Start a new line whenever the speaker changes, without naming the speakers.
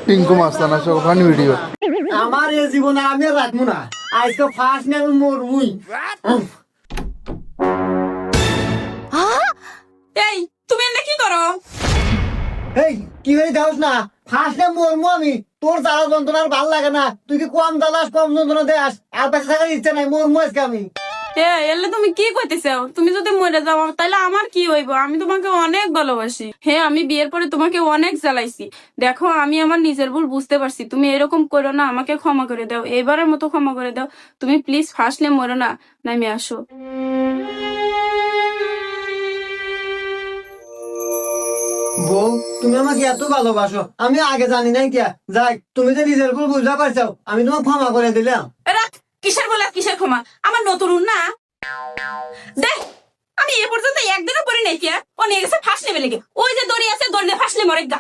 টিঙ্কু মাস্তানা সব funny video.
আমার এই জীবনে আমি আর রাখবো না, আজকে ফার্স্ট নেই মরবুই।
এই তুমি এনে কি করো?
এই কি হয়ে যাস না, ফার্স্ট নেই মরবো আমি। তোর জ্বালা যন্ত্রণার ভাল লাগে না, তুই কি কম জ্বালাস কম যন্ত্রণা দেয়াস, আর বেঁচে থাকার ইচ্ছা নাই, মরবো আজকে আমি।
এলে তুমি কি কইতেছো? তুমি যদি মরে যাও তাহলে আমার কি হইব? আমি তোমাকে অনেক ভালোবাসি। হ্যাঁ, আমি বিয়ের পরে তোমাকে অনেক জ্বালাইছি। দেখো, আমি আমার নিজের ভুল বুঝতে পারছি। তুমি এরকম করো না, আমাকে ক্ষমা করে দাও, এবারের মতো ক্ষমা করে দাও। তুমি প্লিজ ফার্স্টলে মরো না, নামে আসো।
বউ, তুমি আমাকে এত ভালোবাসো, আমি আগে জানি নাই কে। যাই, তুমি যে নিজের ভুল বুঝতে পারছো, আমি তোমাকে ক্ষমা করে দিলাম।
রাখ, কিসের বলে কিসের ক্ষমা? আমার নতুন না দেখ, আমি এ পর্যন্ত একদিনও পরে নাই কে। ও নিয়ে গেছে ফার্স্ট লেভেলে, ওই যে দড়ি আছে, দড়ি দিয়ে ফার্স্ট মরে গা।